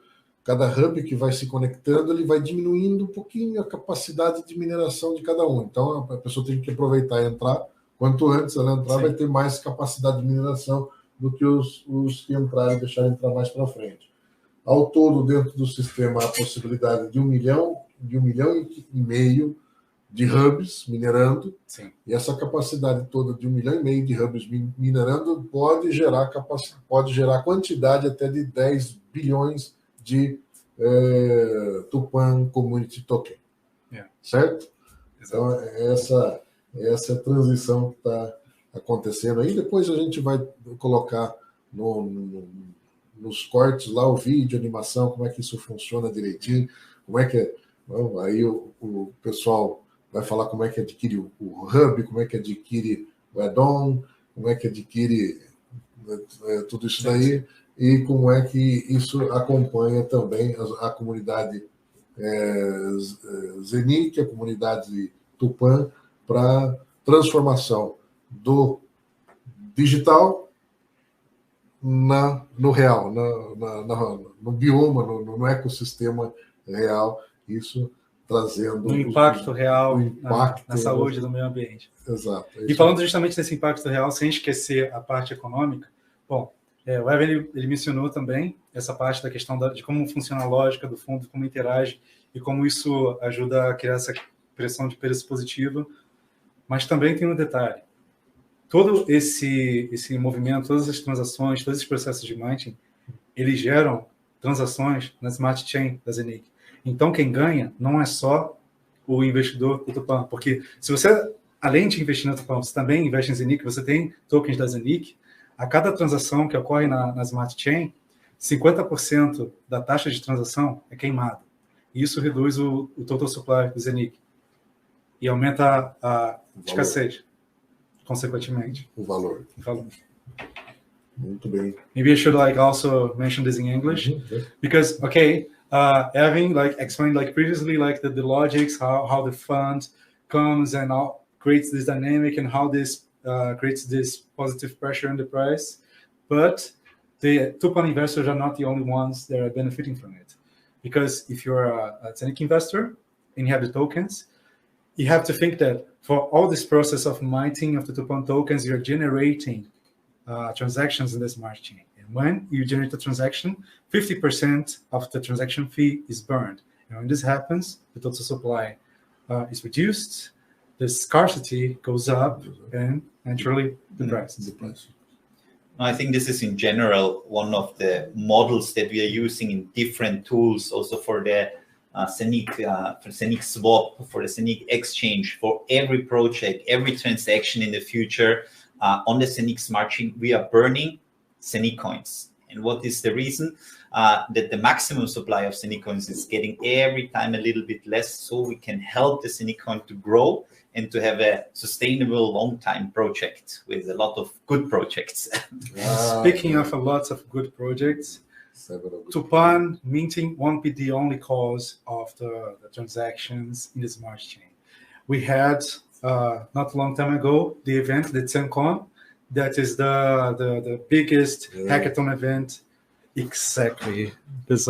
Speaker 2: Cada hub que vai se conectando, ele vai diminuindo um pouquinho a capacidade de mineração de cada um. Então, a pessoa tem que aproveitar e entrar. Quanto antes ela entrar, vai ter mais capacidade de mineração do que os que entrarem e deixarem entrar mais para frente. Ao todo, dentro do sistema, há a possibilidade de 1 milhão e meio de hubs minerando.
Speaker 5: Sim.
Speaker 2: E essa capacidade toda de 1,5 milhão de hubs minerando pode gerar quantidade até de 10 bilhões de Tupan Community Token. Certo? Então, essa é a transição que está acontecendo aí. Depois a gente vai colocar nos cortes lá o vídeo, a animação, como é que isso funciona direitinho, como é que aí o pessoal vai falar como é que adquire o hub, como é que adquire o add-on, como é que adquire tudo isso daí, e como é que isso acompanha também a comunidade ZENIQ, a comunidade Tupan, para transformação do digital no real, no bioma, no ecossistema real, isso trazendo...
Speaker 5: No impacto real na
Speaker 2: real.
Speaker 5: Saúde do meio ambiente.
Speaker 2: Exato.
Speaker 5: E falando justamente desse impacto real, sem esquecer a parte econômica, bom, o Erwin ele mencionou também essa parte da questão de como funciona a lógica do fundo, como interage e como isso ajuda a criar essa pressão de preço positivo, mas também tem um detalhe. Todo esse movimento, todas as transações, todos esses processos de mining, eles geram transações na Smart Chain da ZENIQ. Então, quem ganha não é só o investidor do Tupan, porque se você, além de investir no Tupan, você também investe em ZENIQ, você tem tokens da ZENIQ, a cada transação que ocorre na Smart Chain, 50% da taxa de transação é queimada. E isso reduz o total supply do ZENIQ e aumenta a escassez, consequentemente.
Speaker 2: O valor. Muito bem.
Speaker 5: Maybe I should also mention this in English, because Erwin explained previously the logics, how the fund comes and creates this dynamic and how this creates this positive pressure on the price. But the Tupan investors are not the only ones that are benefiting from it, because if you're a ZENIQ investor and you have the tokens, you have to think that for all this process of mining of the Tupan tokens, you're generating transactions in the smart chain. And when you generate a transaction, 50% of the transaction fee is burned. And when this happens, the total supply is reduced, the scarcity goes up, and naturally the price.
Speaker 3: I think this is in general one of the models that we are using in different tools, also for the ZENIQ swap, for the ZENIQ exchange, for every project, every transaction in the future. On the ZENIQ smart chain, we are burning ZENIQ coins. And what is the reason? That the maximum supply of ZENIQ coins is getting every time a little bit less, so we can help the ZENIQ coin to grow and to have a sustainable long-time project with a lot of good projects.
Speaker 5: Speaking of a lot of good projects, Tupan minting won't be the only cause of the transactions in the smart chain. We had not a long time ago the event, the ZENCon, that is the biggest hackathon event. Exactly. There's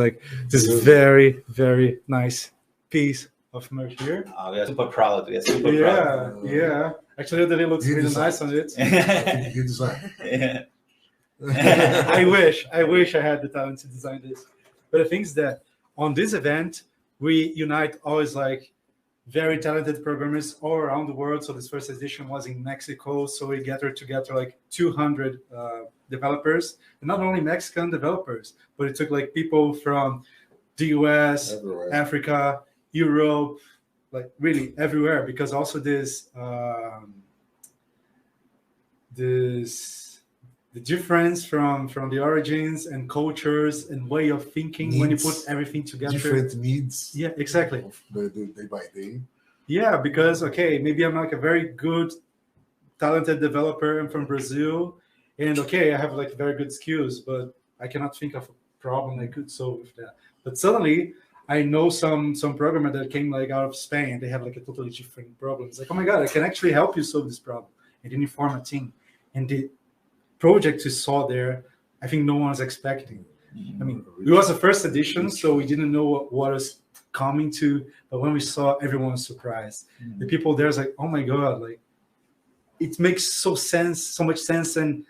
Speaker 5: this very, very nice piece of merch here.
Speaker 3: We are super proud. We are super proud.
Speaker 5: Yeah. Actually, the looks really nice on it.
Speaker 3: Yeah.
Speaker 5: I wish I had the talent to design this. But the thing is that on this event, we unite always very talented programmers all around the world. So this first edition was in Mexico. So we gathered together 200 developers, and not only Mexican developers, but it took people from the US, everywhere. Africa, Europe, really everywhere, because also the difference from the origins and cultures and way of thinking needs, when you put everything together.
Speaker 2: Different needs.
Speaker 5: Yeah, exactly.
Speaker 2: Day by day.
Speaker 5: Yeah, because, maybe I'm a very good, talented developer. I'm from Brazil. And, I have very good skills, but I cannot think of a problem I could solve with that. But suddenly, I know some programmer that came out of Spain. They have a totally different problem. It's oh my God, I can actually help you solve this problem. And then you form a team. And the project you saw there, I think no one's expecting. I mean, it was the first edition, so we didn't know what was coming to, but when we saw, everyone was surprised. The people there is oh my God, it makes so much sense, and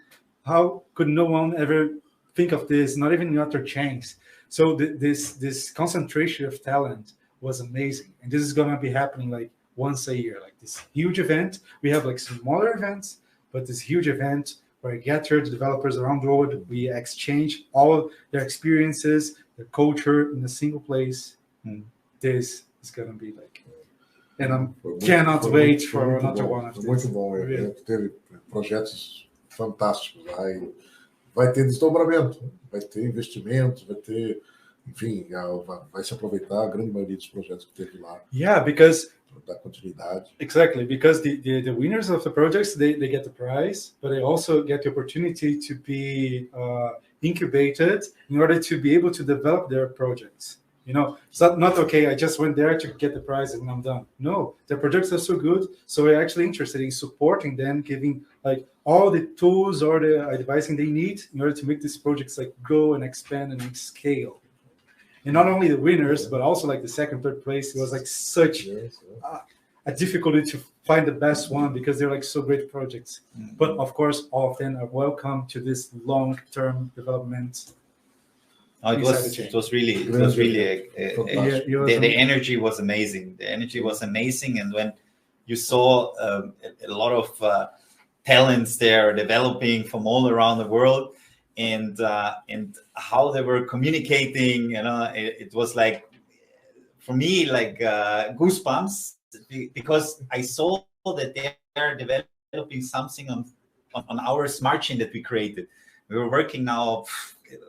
Speaker 5: how could no one ever think of this, not even in other chains? So this concentration of talent was amazing, and this is gonna be happening once a year, this huge event. We have smaller events, but this huge event where I gather the developers around the world, we exchange all their experiences, their culture in a single place. This is gonna be and I cannot wait for another one of these.
Speaker 2: Muito bom, teve projetos fantásticos lá, e vai ter desdobramento, vai ter investimento, vai ter, enfim, vai se aproveitar a grande maioria dos projetos que teve lá.
Speaker 5: Yeah, because
Speaker 2: da continuidade.
Speaker 5: Exactly, because the winners of the projects, they get the prize, but they also get the opportunity to be incubated in order to be able to develop their projects. You know, it's not okay. I just went there to get the prize and I'm done. No, the projects are so good, so we're actually interested in supporting them, giving like all the tools or the advising they need in order to make these projects like go and expand and scale. And not only the winners, but also like the second, third place. It was like such a difficulty to find the best one because they're like so great projects. But of course, all of them are welcome to this long-term development.
Speaker 3: Oh, it was really the energy was amazing. The energy was amazing, and when you saw a lot of talents there developing from all around the world, and how they were communicating, you know, it was like for me like goosebumps because I saw that they are developing something on our smart chain that we created. We were working now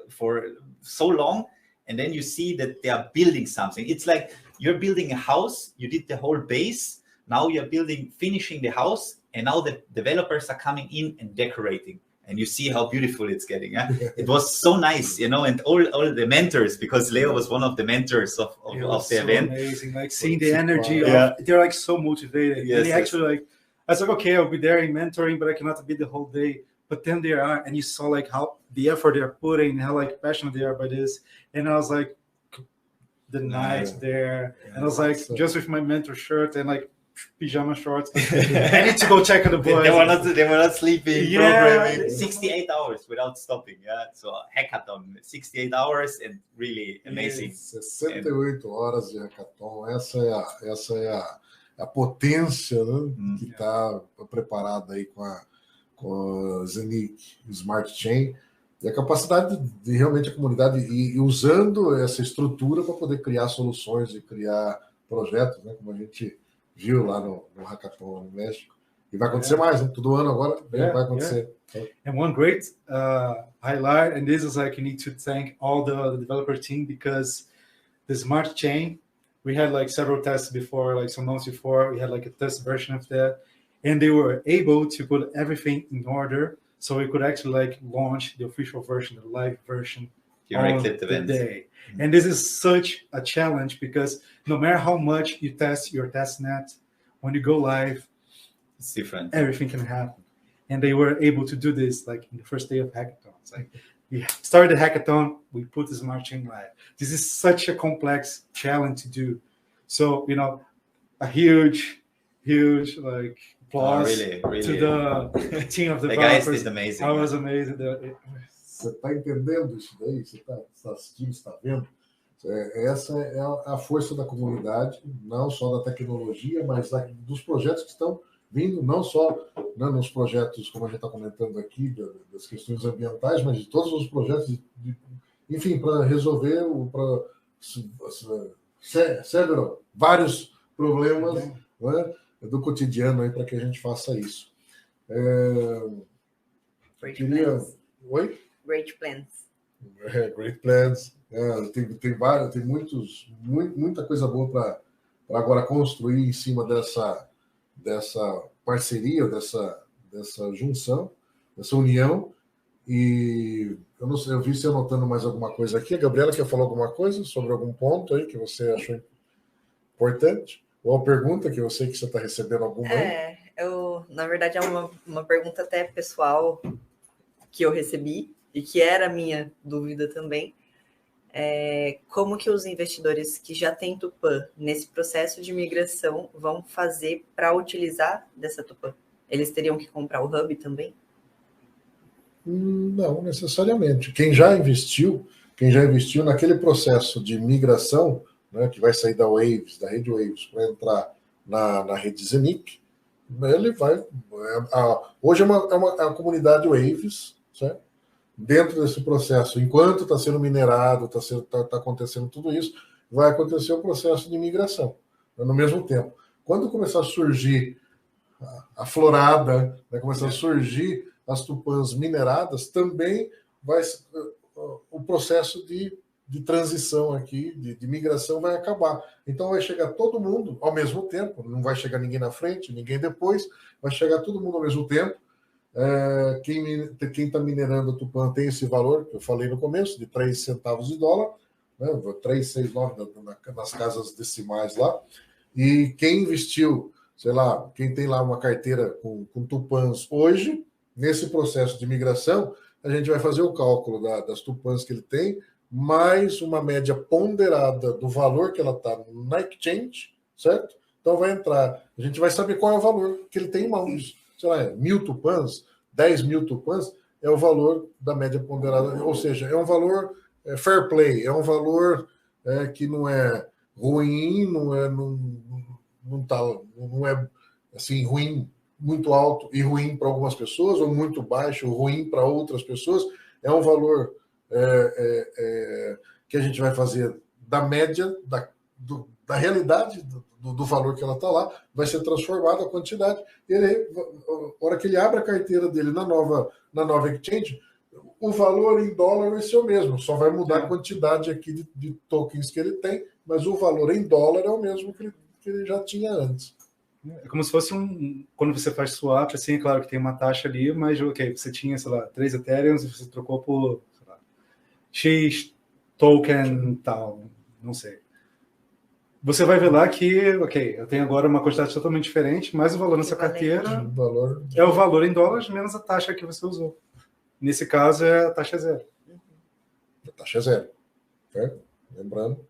Speaker 3: for so long, and then you see that they are building something. It's like you're building a house, you did the whole base, now you're finishing the house, and now the developers are coming in and decorating, and you see how beautiful it's getting. It was so nice, you know, and all the mentors, because Leo was one of the mentors of the event.
Speaker 5: Amazing, like seeing the energy. They're like so motivated.
Speaker 3: Yes,
Speaker 5: and they actually like, I was like, okay, I'll be there in mentoring, but I cannot be the whole day. But then they are, and you saw like how the effort they're putting, how like passionate they are by this. And I was like, the night there, and I was like, just with my mentor shirt and like pajama shorts. I need to go check on the boys.
Speaker 3: They were not sleeping. Programming 68 hours without stopping. So hackathon, 68 hours, and really amazing.
Speaker 2: 68 horas de hackathon. Essa é a potência, né, que está preparada aí com a ZENIQ Smart Chain, e a capacidade de realmente a comunidade ir usando essa estrutura para poder criar soluções e criar projetos, né, como a gente viu lá no Hackathon no México. E vai acontecer mais, né? Todo ano agora vai acontecer.
Speaker 5: And one great highlight, and this is like you need to thank all the developer team, because the Smart Chain, we had like several tests before, like some months before, we had like a test version of that. And they were able to put everything in order, so we could actually like launch the official version, the live version, on the day. And this is such a challenge because no matter how much you test your testnet, when you go live,
Speaker 3: it's different.
Speaker 5: Everything can happen. And they were able to do this like in the first day of hackathon. It's like we started the hackathon, we put the Smart Chain live. This is such a complex challenge to do. So, you know, a huge like applause
Speaker 3: really.
Speaker 5: to the team of
Speaker 3: the
Speaker 5: developers.
Speaker 3: guys did amazing.
Speaker 5: I was amazing.
Speaker 2: Você está entendendo isso daí? Você está assistindo, está vendo? Essa é a força da comunidade, não só da tecnologia, mas dos projetos que estão vindo, não só, né, nos projetos, como a gente está comentando aqui, das questões ambientais, mas de todos os projetos, enfim, para resolver vários problemas, né, do cotidiano aí, para que a gente faça isso.
Speaker 4: Great plans.
Speaker 2: Oi?
Speaker 4: Great plans.
Speaker 2: Great plans. Tem muita coisa boa para agora construir em cima dessa parceria, dessa junção, dessa união. E eu não sei, eu vi você anotando mais alguma coisa aqui. A Gabriela quer falar alguma coisa sobre algum ponto aí que você achou importante? Ou a pergunta que eu sei que você está recebendo alguma aí?
Speaker 4: Na verdade, é uma pergunta até pessoal que eu recebi e que era a minha dúvida também. Como que os investidores que já têm Tupan nesse processo de migração vão fazer para utilizar dessa Tupan? Eles teriam que comprar o Hub também?
Speaker 2: Não necessariamente. Quem já investiu naquele processo de migração, né, que vai sair da rede Waves, para entrar na rede ZENIQ, ele vai... Hoje é uma comunidade Waves, certo? Dentro desse processo, enquanto está sendo minerado, está acontecendo tudo isso, vai acontecer o processo de migração, né, no mesmo tempo. Quando começar a surgir a florada, vai começar a surgir as Tupans mineradas, também vai o processo de transição aqui, de migração vai acabar. Então vai chegar todo mundo ao mesmo tempo, não vai chegar ninguém na frente, ninguém depois, vai chegar todo mundo ao mesmo tempo. Quem está minerando a Tupan tem esse valor que eu falei no começo, de 3 centavos de dólar, né? 3, 6, 9 nas casas decimais lá. E quem investiu, sei lá, quem tem lá uma carteira com Tupans hoje, nesse processo de migração, a gente vai fazer o cálculo das Tupans que ele tem, mais uma média ponderada do valor que ela está na exchange, certo? Então vai entrar, a gente vai saber qual é o valor que ele tem em mãos. Sei lá, 1.000 Tupans, 10.000 Tupans, é o valor da média ponderada, ou seja, é um valor fair play, é um valor que não é ruim, não é assim, ruim, muito alto e ruim para algumas pessoas, ou muito baixo, ruim para outras pessoas. É um valor que a gente vai fazer da média, da realidade do valor que ela está lá, vai ser transformado a quantidade. Ele, a hora que ele abre a carteira dele na nova exchange, o valor em dólar vai ser o mesmo, só vai mudar a quantidade aqui de tokens que ele tem, mas o valor em dólar é o mesmo que ele já tinha antes.
Speaker 5: É como se fosse quando você faz swap, assim, é claro que tem uma taxa ali, mas ok, você tinha, sei lá, 3 Ethereums e você trocou por, sei lá, X token tal, não sei. Você vai ver lá que, ok, eu tenho agora uma quantidade totalmente diferente, mas o valor nessa carteira é o valor em dólares menos a taxa que você usou. Nesse caso, é a taxa zero.
Speaker 2: A taxa é zero. Certo? Lembrando.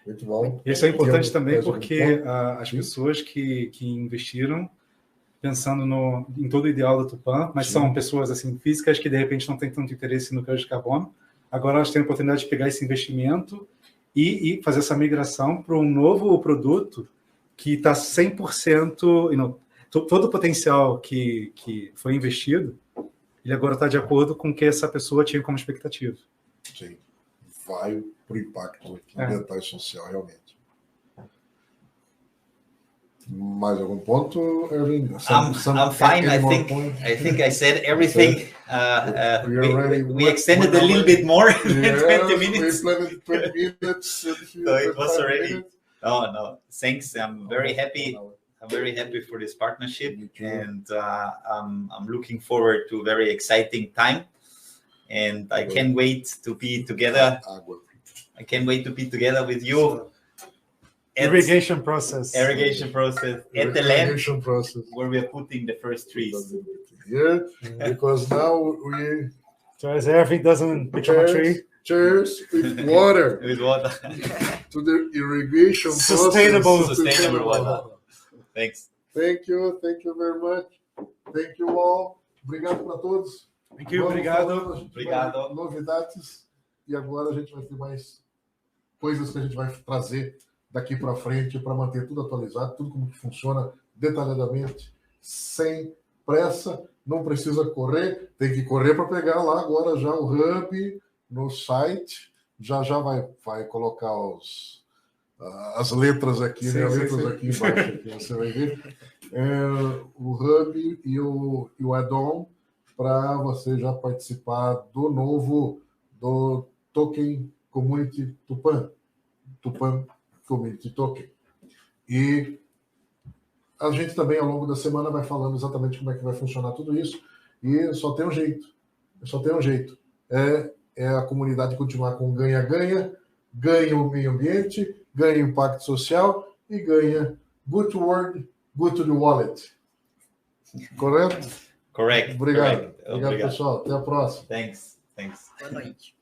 Speaker 2: Muito bom.
Speaker 5: Isso é importante também porque as pessoas que investiram pensando em todo o ideal da Tupan, mas são pessoas assim físicas que de repente não têm tanto interesse no crédito de carbono, agora elas têm a oportunidade de pegar esse investimento e fazer essa migração para um novo produto que está 100%... todo o potencial que foi investido, ele agora está de acordo com o que essa pessoa tinha como expectativa.
Speaker 2: Sim. Vai para o impacto ambiental e social, realmente. Mais algum ponto, Erwin?
Speaker 3: I'm fine. I think I said everything. We extended a little bit more than 20 minutes.
Speaker 2: We planned 20 minutes.
Speaker 3: So it was already... No. Thanks. I'm very happy. I'm very happy for this partnership, and I'm looking forward to a very exciting time. And I can't wait to be together. I can't wait to be together with you.
Speaker 5: Irrigation process
Speaker 3: at the land where we are putting the first trees.
Speaker 2: Here, because now
Speaker 5: so as everything doesn't become a tree.
Speaker 2: Cheers with water.
Speaker 3: With water.
Speaker 2: To the irrigation
Speaker 5: sustainable
Speaker 3: water. Thanks.
Speaker 2: Thank you very much. Thank you all. Obrigado para todos.
Speaker 5: Thank you, obrigado.
Speaker 3: Obrigado.
Speaker 2: Novidades. E agora a gente vai ter mais coisas que a gente vai trazer daqui para frente para manter tudo atualizado, tudo como que funciona detalhadamente, sem pressa. Não precisa correr, tem que correr para pegar lá agora já o Hub no site. Já vai colocar as letras aqui,
Speaker 5: sim,
Speaker 2: né? As
Speaker 5: sim,
Speaker 2: letras aqui embaixo, aqui, você vai ver. O Hub e o add-on para você já participar do Token Community Tupan Community Token. E a gente também, ao longo da semana, vai falando exatamente como é que vai funcionar tudo isso. E só tem um jeito. É a comunidade continuar com ganha-ganha, ganha o meio ambiente, ganha o impacto social e ganha good to world, good to the wallet. Correto?
Speaker 3: Correct.
Speaker 2: Obrigado.
Speaker 3: Correct.
Speaker 2: Obrigado, pessoal. Até a próxima.
Speaker 3: Thanks.
Speaker 4: Boa noite.